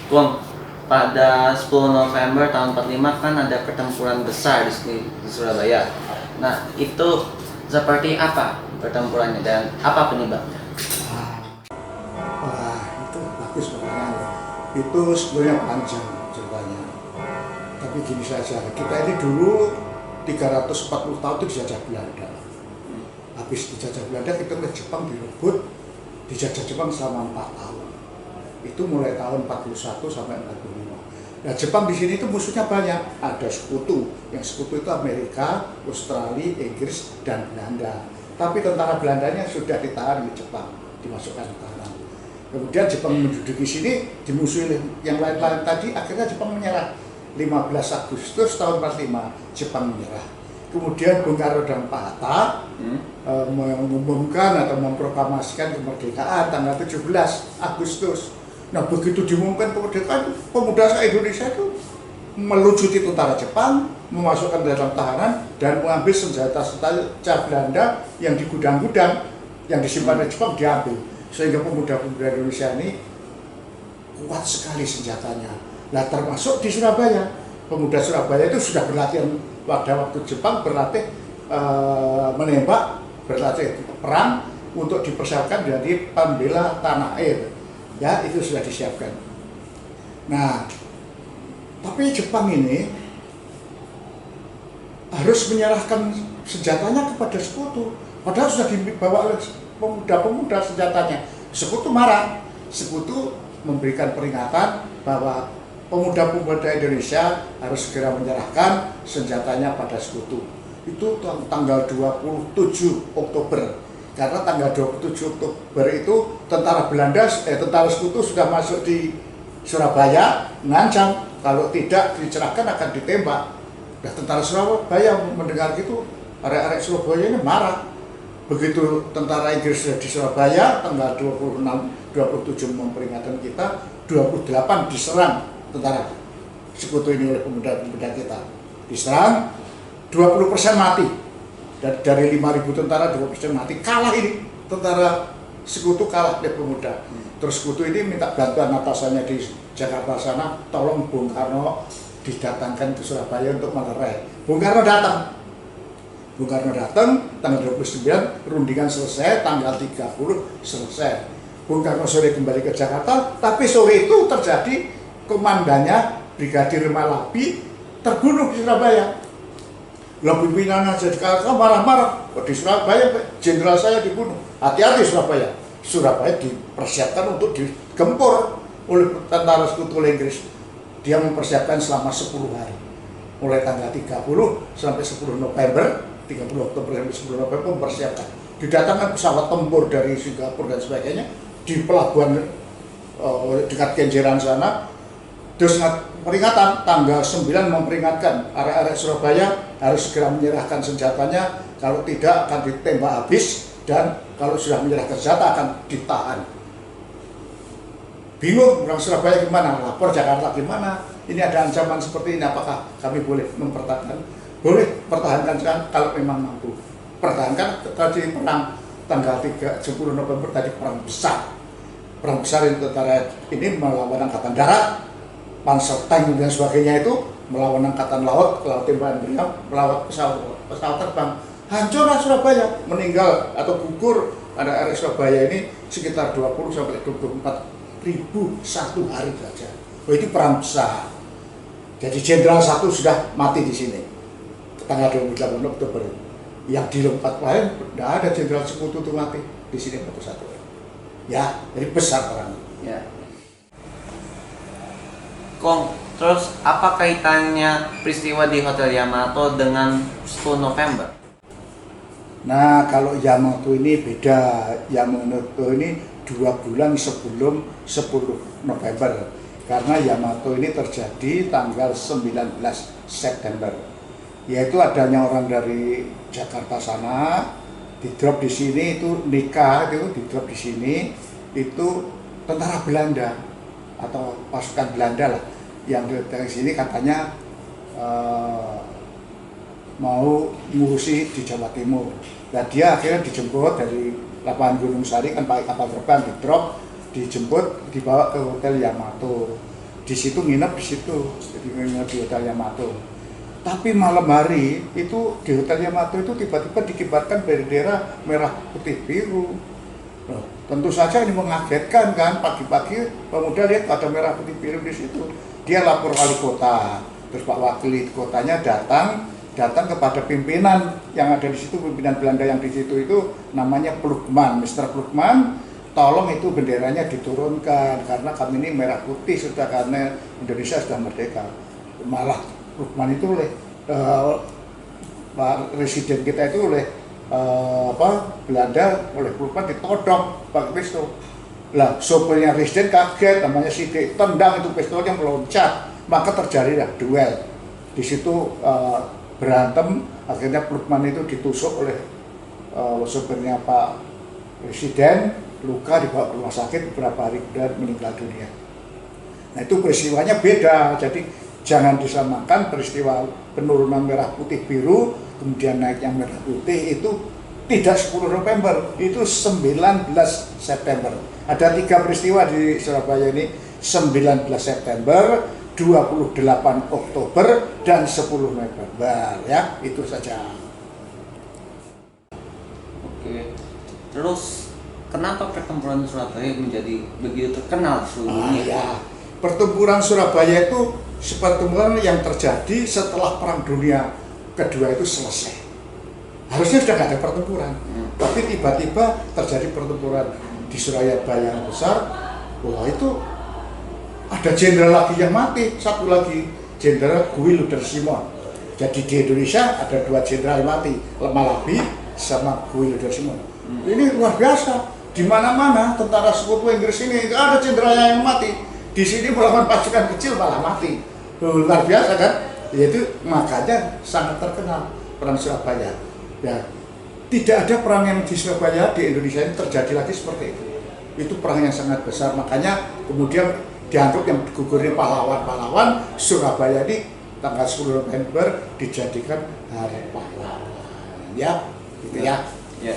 Wong, pada 10 November tahun 45 kan ada pertempuran besar di sini di Surabaya. Nah, itu seperti apa pertempurannya dan apa penyebabnya? Wah, itu bagus pertanyaannya. Itu sebenarnya panjang ceritanya. Tapi gini saja, kita ini dulu 340 tahun itu dijajah Belanda. Habis dijajah Belanda, kita ke Jepang direbut, dijajah Jepang selama 4 tahun. Itu mulai tahun 41 sampai 45. Nah, Jepang di sini itu musuhnya banyak. Ada sekutu. Yang sekutu itu Amerika, Australia, Inggris, dan Belanda. Tapi tentara Belandanya sudah ditahan di Jepang, dimasukkan ke tahanan. Kemudian Jepang menduduki sini, dimusuhi yang lain-lain tadi, akhirnya Jepang menyerah. 15 Agustus tahun 45, Jepang menyerah. Kemudian Bung Karno dan Pak Hatta mengumumkan atau memproklamasikan kemerdekaan tanggal 17 Agustus. Nah, begitu diumumkan kemerdekaan, pemuda Indonesia itu melucuti tentara Jepang, memasukkan dalam tahanan, dan mengambil senjata-senjata Belanda yang di gudang-gudang yang disimpan di Jepang diambil. Sehingga pemuda-pemuda Indonesia ini kuat sekali senjatanya. Nah, termasuk di Surabaya. Pemuda Surabaya itu sudah berlatih pada waktu Jepang berlatih menembak, berlatih perang untuk dipersiapkan jadi pembela tanah air. Ya, itu sudah disiapkan. Nah, tapi Jepang ini harus menyerahkan senjatanya kepada sekutu. Padahal sudah dibawa oleh pemuda-pemuda senjatanya. Sekutu marah. Sekutu memberikan peringatan bahwa pemuda-pemuda Indonesia harus segera menyerahkan senjatanya pada sekutu. Itu tanggal 27 Oktober. Karena tanggal 27 Oktober itu tentara Belanda, tentara sekutu sudah masuk di Surabaya, mengancam kalau tidak dicerahkan akan ditembak. Nah, tentara Surabaya mendengar gitu, arek-arek Surabaya ini marah. Begitu tentara Inggris sudah di Surabaya, tanggal 26, 27 memperingatkan kita, 28 diserang tentara sekutu ini oleh pemuda-pemuda kita. Diserang, 20% mati. Dari 5.000 tentara, 20% mati. Kalah ini, tentara sekutu kalah oleh pemuda. Terus sekutu ini minta bantuan atasannya di Jakarta sana, tolong Bung Karno didatangkan ke Surabaya untuk melerai. Bung Karno datang. Bung Karno datang, tanggal 29, perundingan selesai, tanggal 30 selesai. Bung Karno sore kembali ke Jakarta, tapi sore itu terjadi komandannya Brigadir Malabi terbunuh di Surabaya. Lah pimpinannya jadi kakak marah-marah, di Surabaya jenderal saya dibunuh. Hati-hati Surabaya. Surabaya dipersiapkan untuk digempur oleh tentara sekutu Inggris. Dia mempersiapkan selama 10 hari. Mulai tanggal 30 sampai 10 November, 30 Oktober sampai 10 November mempersiapkan. Didatangkan pesawat tempur dari Singapura dan sebagainya di pelabuhan dekat Kenjeran sana. Terus peringatan tanggal 9 memperingatkan arek-arek Surabaya harus segera menyerahkan senjatanya, kalau tidak akan ditembak habis, dan kalau sudah menyerahkan senjata akan ditahan. Bingung orang Surabaya gimana, lapor Jakarta gimana, ini ada ancaman seperti ini, apakah kami boleh mempertahankan? Boleh pertahankan kalau memang mampu. Pertahankan tadi perang tanggal 10 November tadi perang besar. Perang besar itu tentara ini melawan angkatan darat, panser tank dan sebagainya, itu melawan angkatan laut tembakan meriam, melawan pesawat terbang. Hancurlah Surabaya, meninggal atau gugur ada area Surabaya ini sekitar 20 sampai 24 ribu satu hari saja. Oh, itu perang besar. Jadi jenderal satu sudah mati di sini tanggal 28 Oktober. Yang di tempat lain tidak ada jenderal sekutu itu mati, di sini satu. Ya, jadi besar perang. Ya. Kong, terus apa kaitannya peristiwa di Hotel Yamato dengan 10 November? Nah, kalau Yamato ini beda. Yamato ini 2 bulan sebelum 10 November. Karena Yamato ini terjadi tanggal 19 September. Yaitu adanya orang dari Jakarta sana, di-drop di sini, itu nikah, itu di-drop di sini, itu tentara Belanda atau pasukan Belanda lah yang dari sini katanya mau ngurusi di Jawa Timur. Nah, dia akhirnya dijemput dari lapangan Gunung Sari, kan pakai kapal terbang, di drop, dijemput, dibawa ke Hotel Yamato. di situ nginep di situ, jadi nginep di Hotel Yamato. Tapi malam hari itu di Hotel Yamato itu tiba-tiba dikibarkan bendera merah putih biru. Loh, tentu saja ini mengagetkan kan, pagi-pagi pemuda lihat ada merah putih biru di situ. Dia lapor wali kota, terus Pak Wakil kotanya datang kepada pimpinan yang ada di situ, pimpinan Belanda yang di situ itu namanya Plukman, Mr. Plukman, tolong itu benderanya diturunkan karena kami ini merah putih sudah, karena Indonesia sudah merdeka. Malah Plukman itu oleh Pak Residen kita itu oleh Belanda, oleh Plukman ditodong pakai pistol. Lah sopirnya Residen kaget, namanya Sidik, tendang itu pistolnya meloncat, maka terjadilah duel. Di situ berantem, akhirnya Plukman itu ditusuk oleh sopirnya Pak Residen, luka, dibawa ke rumah sakit, beberapa hari kemudian meninggal dunia. Nah itu peristiwanya beda, jadi jangan disamakan peristiwa penurunan merah putih biru kemudian naiknya merah putih itu tidak 10 November, itu 19 September. Ada 3 peristiwa di Surabaya ini, 19 September, 28 Oktober, dan 10 November, ya, itu saja. Oke. Terus kenapa pertempuran Surabaya menjadi begitu terkenal di seluruh dunia? Ya. Pertempuran Surabaya itu pertempuran yang terjadi setelah Perang Dunia Kedua itu selesai. Harusnya sudah tidak ada pertempuran, tapi tiba-tiba terjadi pertempuran di Surabaya yang besar. Wah, itu ada jenderal lagi yang mati, satu lagi Jenderal Guy Luder Simon. Jadi di Indonesia ada 2 jenderal yang mati, Malabi sama Guy Luder Simon. Ini luar biasa. Di mana-mana tentara sekutu Inggris ini ada jenderalnya yang mati. Di sini melawan pasukan kecil malah mati. Luar biasa kan? Yaitu makanya sangat terkenal perang Surabaya. Ya, tidak ada perang yang di Surabaya di Indonesia ini terjadi lagi seperti itu. Itu perang yang sangat besar, makanya kemudian dianggap yang digugurnya pahlawan-pahlawan Surabaya ini tanggal 10 November dijadikan hari pahlawan. Ya, gitu ya. Ya.